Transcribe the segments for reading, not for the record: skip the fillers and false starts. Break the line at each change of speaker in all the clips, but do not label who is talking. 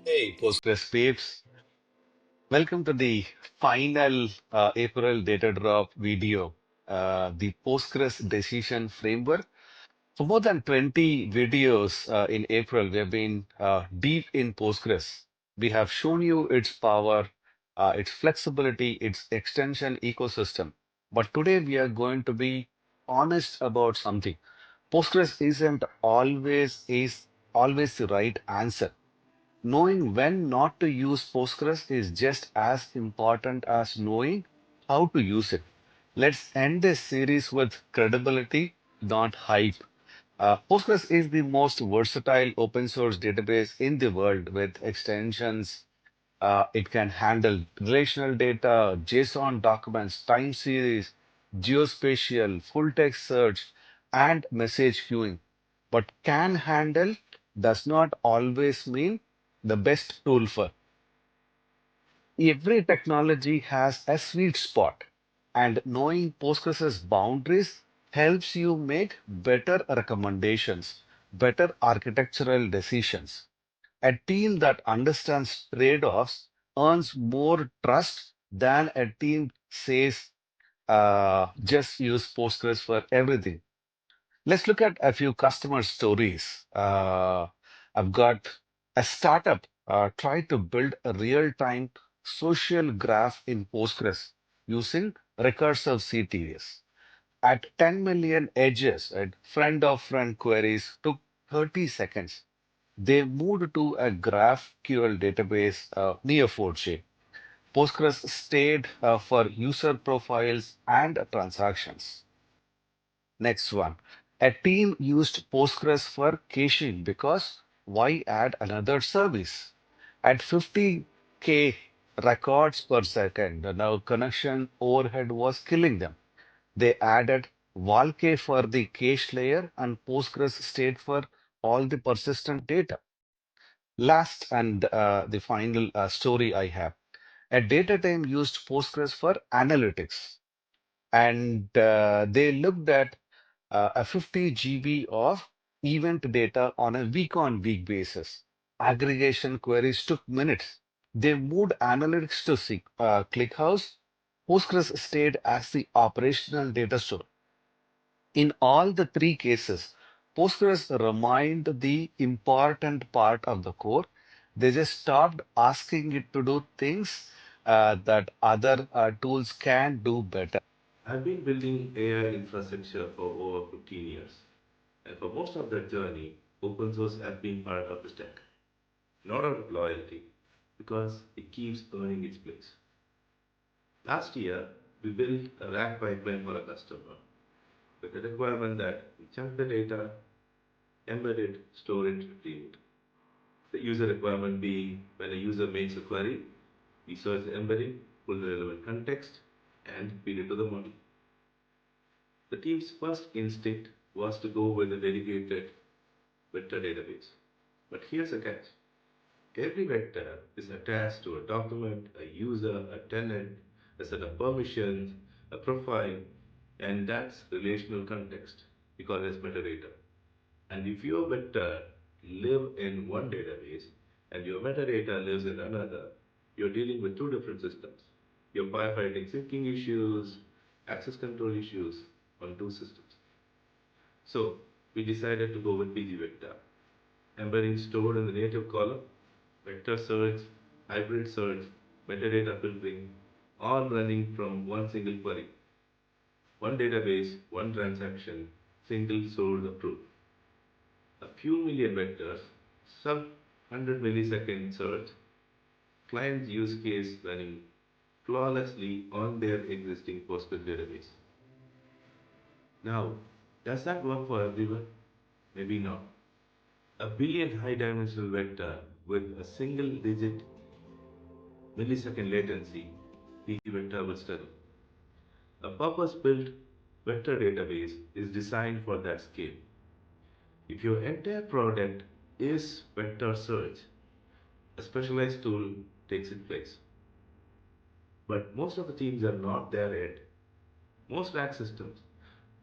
Hey, Postgres peeps. Welcome to the final April data drop video, the Postgres decision framework. For more than 20 videos in April, we have been deep in Postgres. We have shown you its power, its flexibility, its extension ecosystem. But today we are going to be honest about something. Postgres isn't always the right answer. Knowing when not to use Postgres is just as important as knowing how to use it. Let's end this series with credibility, not hype. Postgres is the most versatile open source database in the world with extensions. It can handle relational data, JSON documents, time series, geospatial, full text search, and message queuing. But can handle does not always mean the best tool for. Every technology has a sweet spot, and knowing Postgres's boundaries helps you make better recommendations, better architectural decisions. A team that understands trade-offs earns more trust than a team says just use Postgres for everything. Let's look at a few customer stories. I've got a startup tried to build a real-time social graph in Postgres using recursive CTS. At 10 million edges and friend-of-friend queries took 30 seconds. They moved to a GraphQL database near 4J. Postgres stayed for user profiles and transactions. Next one. A team used Postgres for caching because why add another service? At 50K records per second, the now connection overhead was killing them. They added Valk for the cache layer and Postgres stayed for all the persistent data. Last and the final story I have. A data team used Postgres for analytics, and they looked at a 50 GB of event data on a week-on-week basis. Aggregation queries took minutes. They moved analytics to ClickHouse. Postgres stayed as the operational data store. In all the three cases, Postgres remained the important part of the core. They just stopped asking it to do things that other tools can do better.
I've been building AI infrastructure for over 15 years, and for most of that journey, open source has been part of the stack. Not out of loyalty, because it keeps earning its place. Last year, we built a rack pipeline for a customer with the requirement that we chunk the data, embed it, store it, retrieve it. The user requirement being when a user makes a query, we search the embedding, pull the relevant context, and feed it to the model. The team's first instinct was to go with a dedicated vector database. But here's a catch. Every vector is attached to a document, a user, a tenant, a set of permissions, a profile, and that's relational context because it's metadata. And if your vector live in one database and your metadata lives in another, you're dealing with two different systems. You're firefighting syncing issues, access control issues on two systems. So we decided to go with PG vector, embedding stored in the native column, vector search, hybrid search, metadata filtering, all running from one single query. One database, one transaction, single source of truth. A few million vectors, sub 100 millisecond search, clients use case running flawlessly on their existing Postgres database. Now, does that work for everyone? Maybe not. A billion high dimensional vector with a single digit millisecond latency, the vector will struggle. A purpose built vector database is designed for that scale. If your entire product is vector search, a specialized tool takes its place. But most of the teams are not there yet. Most RAG systems,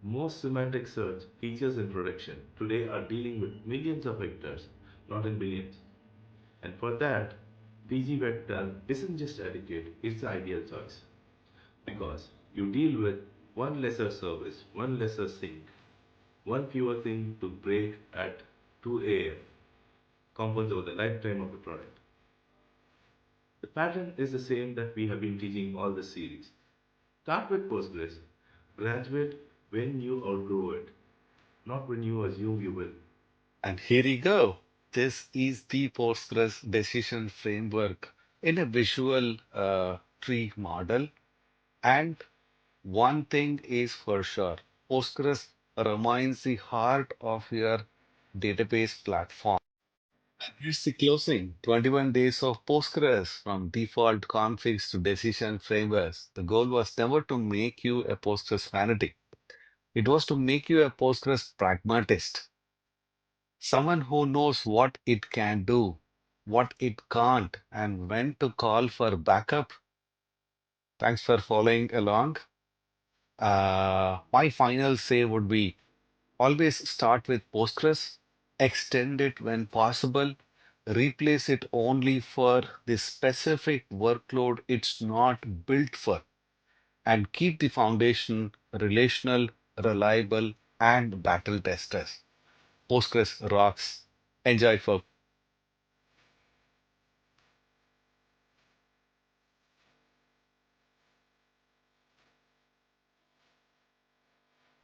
most semantic search features in production today are dealing with millions of vectors, not in billions. And for that, PG Vector isn't just adequate, it's the ideal choice. Because you deal with one lesser service, one lesser sync, one fewer thing to break at 2 a.m. compounds over the lifetime of the product. The pattern is the same that we have been teaching all the series. Start with Postgres, graduate when you outgrow it, not when you assume you will.
And here you go. This is the Postgres decision framework in a visual tree model. And one thing is for sure, Postgres remains the heart of your database platform. Here's the closing 21 days of Postgres from default configs to decision frameworks. The goal was never to make you a Postgres fanatic, it was to make you a Postgres pragmatist, someone who knows what it can do, what it can't, and when to call for backup. Thanks for following along. My final say would be always start with Postgres, extend it when possible, replace it only for the specific workload it's not built for, and keep the foundation relational, reliable, and battle tested. Postgres rocks. Enjoy, folks.